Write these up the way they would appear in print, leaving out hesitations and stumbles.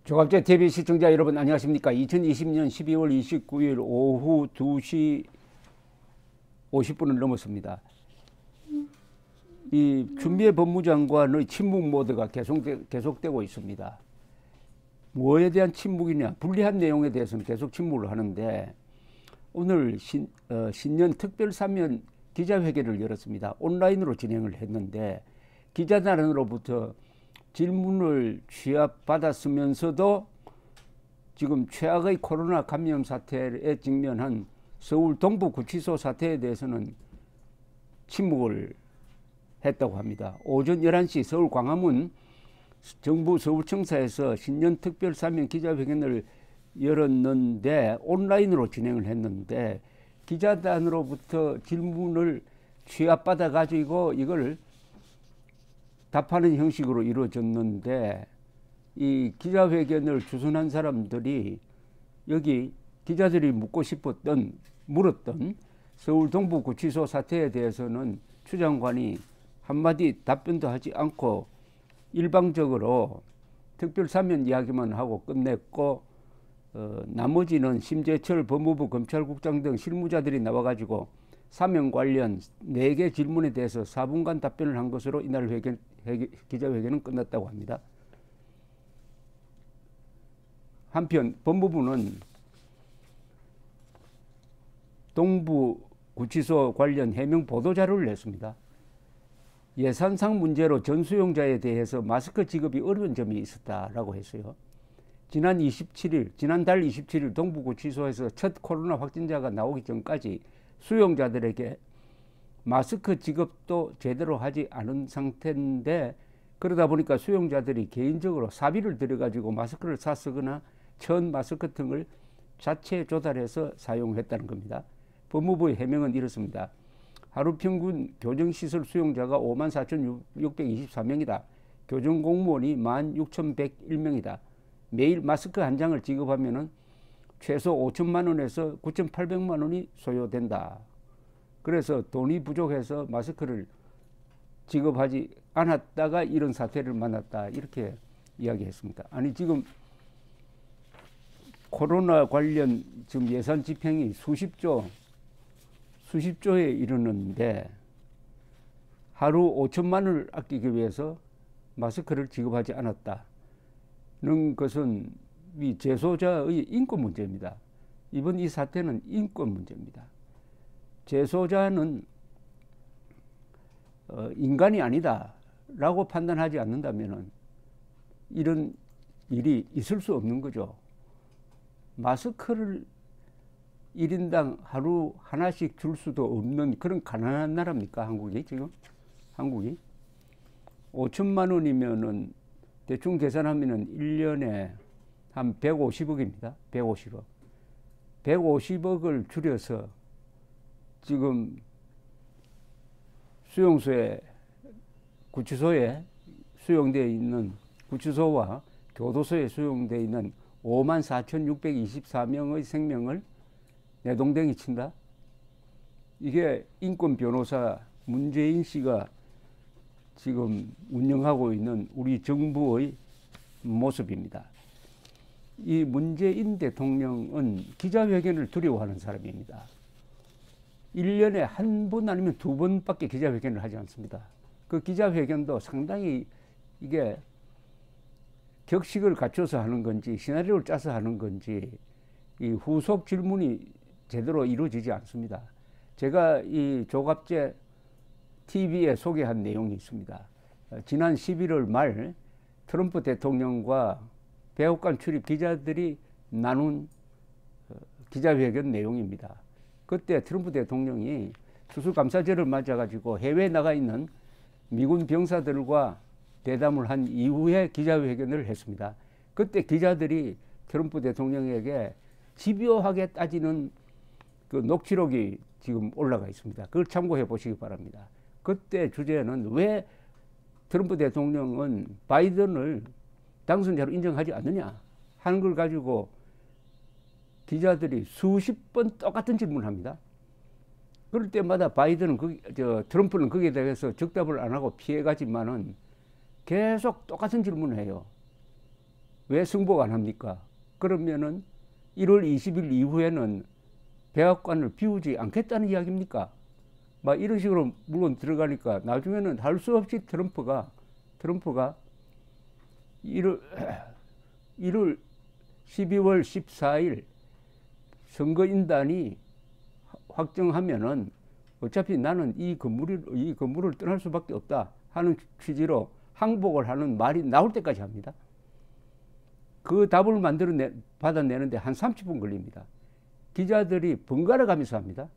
조갑제 TV 시청자 여러분 안녕하십니까. 2020년 12월 29일 오후 2시 50분을 넘었습니다. 이 추미애 법무장관의 침묵 모드가 계속되고 있습니다. 뭐에 대한 침묵이냐, 불리한 내용에 대해서는 계속 침묵을 하는데, 오늘 신년 특별사면 기자회견을 열었습니다. 온라인으로 진행을 했는데 기자단으로부터 질문을 취합받았으면서도 지금 최악의 코로나 감염 사태에 직면한 서울 동부구치소 사태에 대해서는 침묵을 했다고 합니다. 오전 11시 서울 광화문 정부 서울청사에서 신년 특별사면 기자회견을 열었는데 온라인으로 진행을 했는데, 기자단으로부터 질문을 취합받아 가지고 이걸 답하는 형식으로 이루어졌는데, 이 기자회견을 주선한 사람들이 여기 기자들이 물었던 서울 동부구치소 사태에 대해서는 추 장관이 한마디 답변도 하지 않고 일방적으로 특별사면 이야기만 하고 끝냈고, 나머지는 심재철 법무부 검찰국장 등 실무자들이 나와가지고 사면 관련 4개 질문에 대해서 4분간 답변을 한 것으로 이날 기자회견은 끝났다고 합니다. 한편 법무부는 동부구치소 관련 해명 보도자료를 냈습니다. 예산상 문제로 전 수용자에 대해서 마스크 지급이 어려운 점이 있었다라고 했어요. 지난달 27일 동부구치소에서 첫 코로나 확진자가 나오기 전까지 수용자들에게 마스크 지급도 제대로 하지 않은 상태인데, 그러다 보니까 수용자들이 개인적으로 사비를 들여가지고 마스크를 사 쓰거나 천 마스크 등을 자체 조달해서 사용했다는 겁니다. 법무부의 해명은 이렇습니다. 하루 평균 교정시설 수용자가 54,624명이다. 교정공무원이 16,101명이다. 매일 마스크 한 장을 지급하면 최소 5천만 원에서 9,800만 원이 소요된다. 그래서 돈이 부족해서 마스크를 지급하지 않았다가 이런 사태를 만났다, 이렇게 이야기했습니다. 아니, 지금 코로나 관련 지금 예산 집행이 수십조에 이르는데 하루 5천만 원을 아끼기 위해서 마스크를 지급하지 않았다는 것은 이 재소자의 인권 문제입니다. 이번 이 사태는 인권 문제입니다. 재소자는 인간이 아니다라고 판단하지 않는다면 이런 일이 있을 수 없는 거죠. 마스크를 1인당 하루 하나씩 줄 수도 없는 그런 가난한 나라입니까, 한국이 지금? 한국이 5천만 원이면은 대충 계산하면은 1년에 한 150억입니다. 150억. 150억을 줄여서 지금 구치소에 수용되어 있는, 구치소와 교도소에 수용되어 있는 54,624명의 생명을 내동댕이 친다? 이게 인권 변호사 문재인 씨가 지금 운영하고 있는 우리 정부의 모습입니다. 이 문재인 대통령은 기자회견을 두려워하는 사람입니다. 1년에 한 번 아니면 2번밖에 기자회견을 하지 않습니다. 그 기자회견도 상당히 이게 격식을 갖춰서 하는 건지 시나리오를 짜서 하는 건지 이 후속 질문이 제대로 이루어지지 않습니다. 제가 이 조갑제 TV에 소개한 내용이 있습니다. 지난 11월 말 트럼프 대통령과 백악관 출입 기자들이 나눈 기자회견 내용입니다. 그때 트럼프 대통령이 추수감사절을 맞아가지고 해외에 나가 있는 미군 병사들과 대담을 한 이후에 기자회견을 했습니다. 그때 기자들이 트럼프 대통령에게 집요하게 따지는 그 녹취록이 지금 올라가 있습니다. 그걸 참고해 보시기 바랍니다. 그때 주제는 왜 트럼프 대통령은 바이든을 당선자로 인정하지 않느냐 하는 걸 가지고 기자들이 수십 번 똑같은 질문을 합니다. 그럴 때마다 트럼프는 거기에 대해서 적답을 안 하고 피해가지만은 계속 똑같은 질문을 해요. 왜 승복 안 합니까? 그러면은 1월 20일 이후에는 백악관을 비우지 않겠다는 이야기입니까? 막 이런 식으로 물론 들어가니까 나중에는 할 수 없이 트럼프가 1월 12월 14일 선거인단이 확정하면은 어차피 나는 이 건물을 떠날 수밖에 없다 하는 취지로 항복을 하는 말이 나올 때까지 합니다. 그 답을 받아내는데 한 30분 걸립니다. 기자들이 번갈아 가면서 합니다.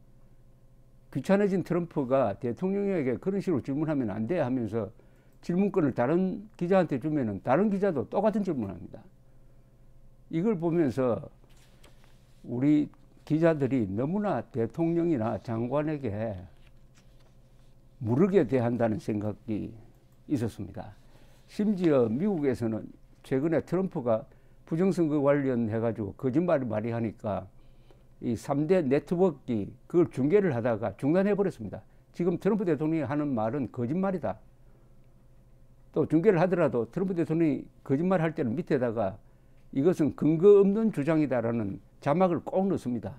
귀찮아진 트럼프가 대통령에게 그런 식으로 질문하면 안 돼 하면서 질문권을 다른 기자한테 주면은 다른 기자도 똑같은 질문을 합니다. 이걸 보면서 우리 기자들이 너무나 대통령이나 장관에게 무르게 대한다는 생각이 있었습니다. 심지어 미국에서는 최근에 트럼프가 부정선거 관련해가지고 거짓말을 많이 하니까 이 3대 네트워크가 그걸 중계를 하다가 중단해버렸습니다. 지금 트럼프 대통령이 하는 말은 거짓말이다. 또 중계를 하더라도 트럼프 대통령이 거짓말 할 때는 밑에다가 이것은 근거 없는 주장이다라는 자막을 꼭 넣습니다.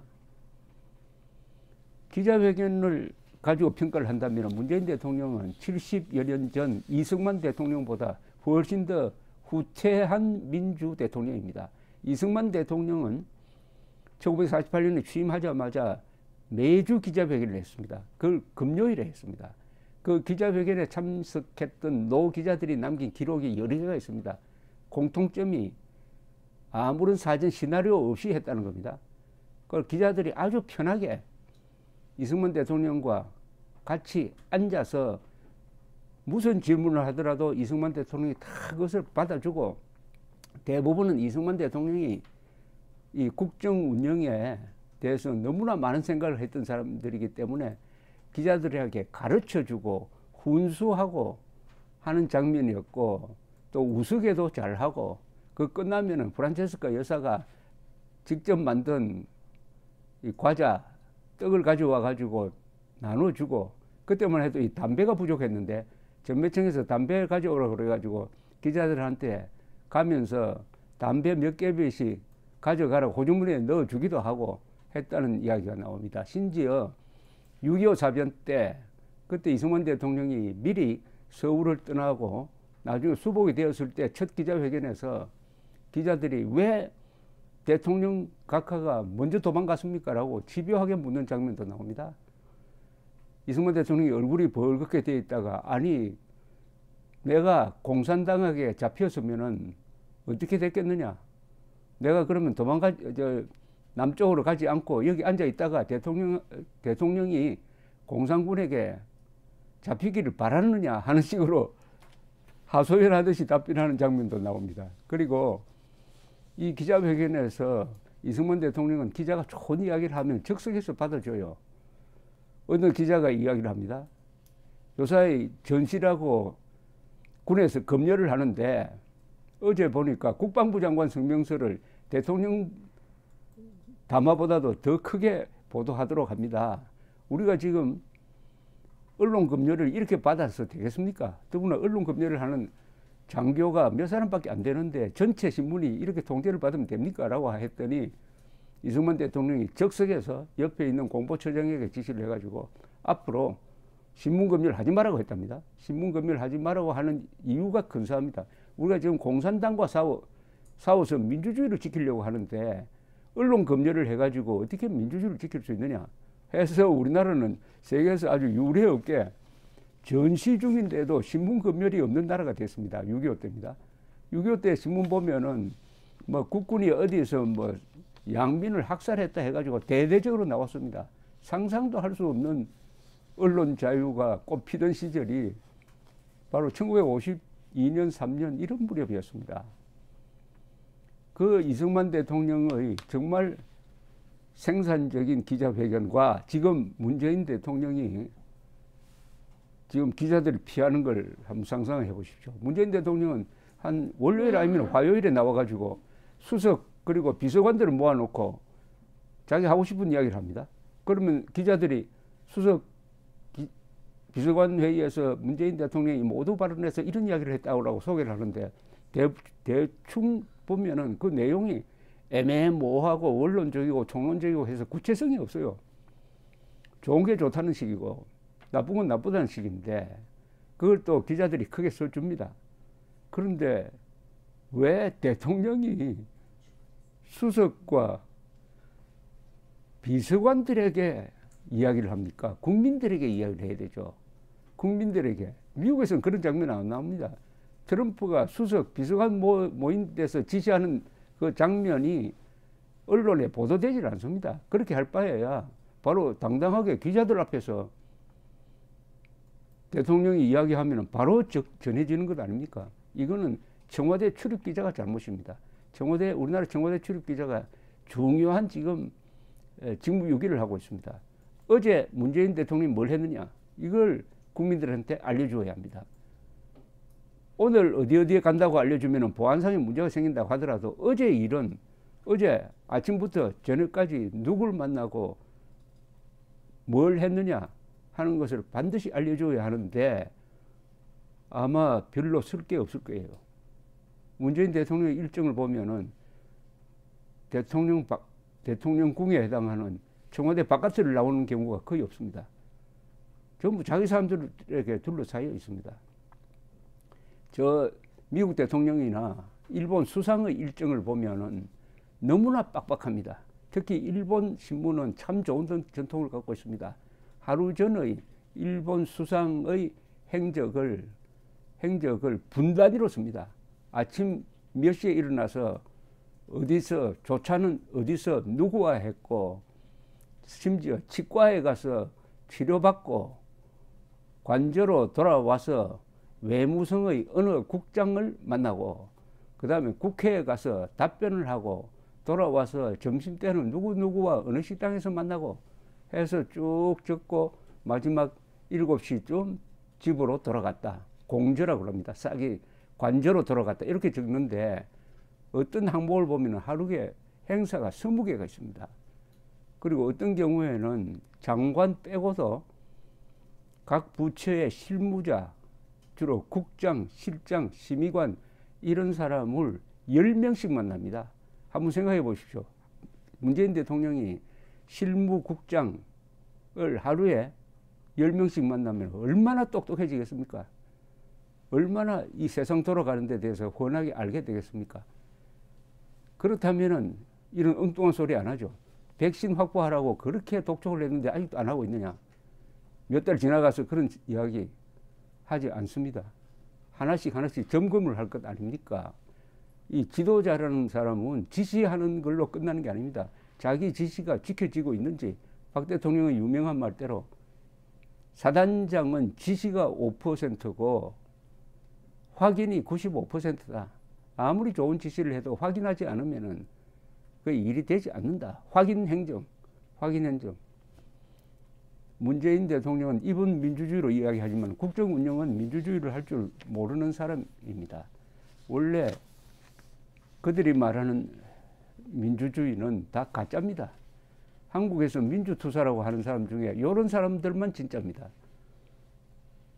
기자회견을 가지고 평가를 한다면 문재인 대통령은 70여 년 전 이승만 대통령보다 훨씬 더 후퇴한 민주 대통령입니다. 이승만 대통령은 1948년에 취임하자마자 매주 기자회견을 했습니다. 그걸 금요일에 했습니다. 그 기자회견에 참석했던 노 기자들이 남긴 기록이 여러 개가 있습니다. 공통점이 아무런 사전 시나리오 없이 했다는 겁니다. 그걸 기자들이 아주 편하게 이승만 대통령과 같이 앉아서 무슨 질문을 하더라도 이승만 대통령이 다 그것을 받아주고 대부분은 이승만 대통령이 이 국정 운영에 대해서 너무나 많은 생각을 했던 사람들이기 때문에 기자들에게 가르쳐주고 훈수하고 하는 장면이었고 또 우스개도 잘하고 그 끝나면은 프란체스카 여사가 직접 만든 이 과자 떡을 가져와 가지고 나눠주고 그때만 해도 이 담배가 부족했는데 전매청에서 담배 가져오라고 그래가지고 기자들한테 가면서 담배 몇 개씩 가져가라고 호주머니에 넣어주기도 하고 했다는 이야기가 나옵니다. 심지어 6.25 사변 때 그때 이승만 대통령이 미리 서울을 떠나고 나중에 수복이 되었을 때 첫 기자회견에서 기자들이 왜 대통령 각하가 먼저 도망갔습니까? 라고 집요하게 묻는 장면도 나옵니다. 이승만 대통령이 얼굴이 벌겋게 되어 있다가 아니 내가 공산당에게 잡혔으면은 어떻게 됐겠느냐? 내가 그러면 남쪽으로 가지 않고 여기 앉아 있다가 대통령이 공산군에게 잡히기를 바랐느냐 하는 식으로 하소연하듯이 답변하는 장면도 나옵니다. 그리고 이 기자회견에서 이승만 대통령은 기자가 좋은 이야기를 하면 즉석에서 받아줘요. 어느 기자가 이야기를 합니다. 요사이 전시라고 군에서 검열을 하는데 어제 보니까 국방부 장관 성명서를 대통령 담화보다도 더 크게 보도하도록 합니다. 우리가 지금 언론 검열을 이렇게 받아서 되겠습니까? 더구나 언론 검열을 하는 장교가 몇 사람밖에 안 되는데 전체 신문이 이렇게 통제를 받으면 됩니까? 라고 했더니 이승만 대통령이 적석에서 옆에 있는 공보처장에게 지시를 해가지고 앞으로 신문 검열 하지 말라고 했답니다. 신문 검열 하지 말라고 하는 이유가 근사합니다. 우리가 지금 공산당과 싸워서 민주주의를 지키려고 하는데 언론 검열을 해가지고 어떻게 민주주의를 지킬 수 있느냐 해서 우리나라는 세계에서 아주 유례 없게 전시 중인데도 신문 검열이 없는 나라가 됐습니다. 6.25 때입니다. 6.25 때 신문 보면은 뭐 국군이 어디서 뭐 양민을 학살했다 해가지고 대대적으로 나왔습니다. 상상도 할 수 없는 언론 자유가 꽃피던 시절이 바로 1952년, 3년 이런 무렵이었습니다. 그 이승만 대통령의 정말 생산적인 기자회견과 지금 문재인 대통령이 지금 기자들이 피하는 걸 한번 상상해 보십시오. 문재인 대통령은 한 월요일 아니면 화요일에 나와가지고 수석 그리고 비서관들을 모아놓고 자기 하고 싶은 이야기를 합니다. 그러면 기자들이 수석 비서관 회의에서 문재인 대통령이 모두 발언해서 이런 이야기를 했다고 소개를 하는데 대충 보면은 그 내용이 애매모호하고 원론적이고 총론적이고 해서 구체성이 없어요. 좋은 게 좋다는 식이고 나쁜 건 나쁘다는 식인데 그걸 또 기자들이 크게 써줍니다. 그런데 왜 대통령이 수석과 비서관들에게 이야기를 합니까? 국민들에게 이야기를 해야 되죠. 국민들에게. 미국에서는 그런 장면 안 나옵니다. 트럼프가 수석, 비서관 모임 데서 지시하는 그 장면이 언론에 보도되질 않습니다. 그렇게 할 바에야 바로 당당하게 기자들 앞에서 대통령이 이야기하면 바로 전해지는 것 아닙니까? 이거는 청와대 출입 기자가 잘못입니다. 우리나라 청와대 출입 기자가 중요한 지금 직무유기를 하고 있습니다. 어제 문재인 대통령이 뭘 했느냐? 이걸 국민들한테 알려줘야 합니다. 오늘 어디에 간다고 알려주면 보안상의 문제가 생긴다고 하더라도 어제 일은 어제 아침부터 저녁까지 누굴 만나고 뭘 했느냐 하는 것을 반드시 알려줘야 하는데 아마 별로 쓸 게 없을 거예요. 문재인 대통령의 일정을 보면은 대통령궁에 해당하는 청와대 바깥을 나오는 경우가 거의 없습니다. 전부 자기 사람들에게 둘러싸여 있습니다. 저 미국 대통령이나 일본 수상의 일정을 보면은 너무나 빡빡합니다. 특히 일본 신문은 참 좋은 전통을 갖고 있습니다. 하루 전의 일본 수상의 행적을 분 단위로 씁니다. 아침 몇 시에 일어나서 어디서 조차는 어디서 누구와 했고 심지어 치과에 가서 치료받고 관저로 돌아와서 외무성의 어느 국장을 만나고 그 다음에 국회에 가서 답변을 하고 돌아와서 점심때는 누구누구와 어느 식당에서 만나고 해서 쭉 적고 마지막 7시쯤 집으로 돌아갔다. 공저라고 합니다. 싸게 관저로 돌아갔다. 이렇게 적는데 어떤 항목을 보면 하루에 행사가 20개가 있습니다. 그리고 어떤 경우에는 장관 빼고도 각 부처의 실무자, 주로 국장, 실장, 심의관 이런 사람을 10명씩 만납니다. 한번 생각해 보십시오. 문재인 대통령이 실무국장을 하루에 10명씩 만나면 얼마나 똑똑해지겠습니까? 얼마나 이 세상 돌아가는 데 대해서 훤하게 알게 되겠습니까? 그렇다면은 이런 엉뚱한 소리 안 하죠. 백신 확보하라고 그렇게 독촉을 했는데 아직도 안 하고 있느냐? 몇 달 지나가서 그런 이야기 하지 않습니다. 하나씩 점검을 할 것 아닙니까? 이 지도자라는 사람은 지시하는 걸로 끝나는 게 아닙니다. 자기 지시가 지켜지고 있는지 박 대통령의 유명한 말대로 사단장은 지시가 5%고 확인이 95%다. 아무리 좋은 지시를 해도 확인하지 않으면은 그 일이 되지 않는다. 확인 행정. 문재인 대통령은 입은 민주주의로 이야기하지만 국정 운영은 민주주의를 할 줄 모르는 사람입니다. 원래 그들이 말하는 민주주의는 다 가짜입니다. 한국에서 민주투사라고 하는 사람 중에 이런 사람들만 진짜입니다.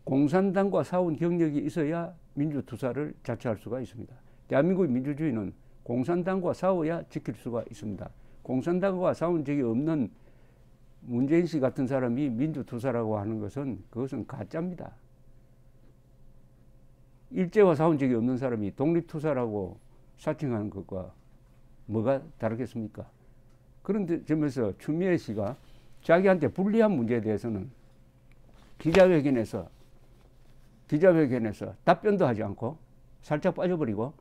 공산당과 싸운 경력이 있어야 민주투사를 자처할 수가 있습니다. 대한민국의 민주주의는 공산당과 싸워야 지킬 수가 있습니다. 공산당과 싸운 적이 없는 문재인 씨 같은 사람이 민주투사라고 하는 것은 그것은 가짜입니다. 일제와 싸운 적이 없는 사람이 독립투사라고 사칭하는 것과 뭐가 다르겠습니까? 그런데 점에서 추미애 씨가 자기한테 불리한 문제에 대해서는 기자회견에서 답변도 하지 않고 살짝 빠져버리고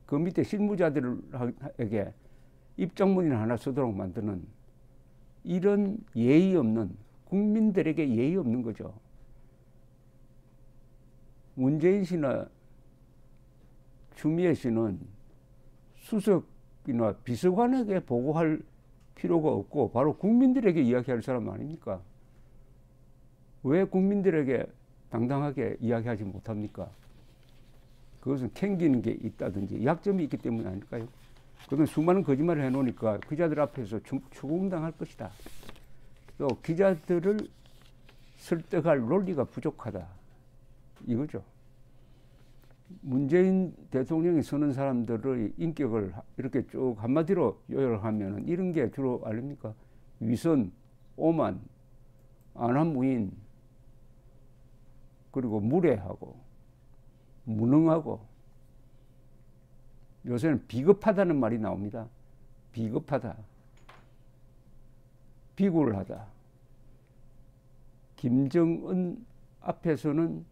그 밑에 실무자들에게 입장문이나 하나 쓰도록 만드는 이런 예의 없는, 국민들에게 예의 없는 거죠. 문재인 씨나 추미애 씨는 수석이나 비서관에게 보고할 필요가 없고 바로 국민들에게 이야기할 사람 아닙니까? 왜 국민들에게 당당하게 이야기하지 못합니까? 그것은 캥기는 게 있다든지 약점이 있기 때문 아닐까요? 그건 수많은 거짓말을 해놓으니까 기자들 앞에서 추궁당할 것이다. 또 기자들을 설득할 논리가 부족하다. 이거죠. 문재인 대통령이 쓰는 사람들의 인격을 이렇게 쭉 한마디로 요약하면 이런 게 주로 아닙니까? 위선, 오만, 안하무인, 그리고 무례하고 무능하고 요새는 비겁하다는 말이 나옵니다. 비겁하다. 비굴하다. 김정은 앞에서는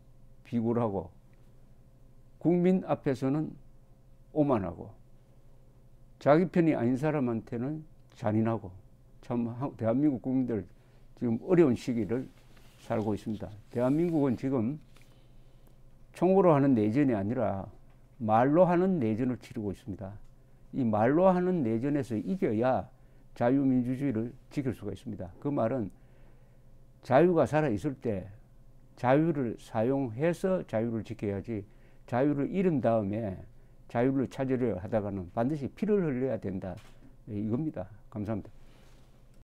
비굴하고 국민 앞에서는 오만하고 자기 편이 아닌 사람한테는 잔인하고 참 대한민국 국민들 지금 어려운 시기를 살고 있습니다. 대한민국은 지금 총으로 하는 내전이 아니라 말로 하는 내전을 치르고 있습니다. 이 말로 하는 내전에서 이겨야 자유민주주의를 지킬 수가 있습니다. 그 말은 자유가 살아있을 때 자유를 사용해서 자유를 지켜야지 자유를 잃은 다음에 자유를 찾으려 하다가는 반드시 피를 흘려야 된다. 이겁니다. 감사합니다.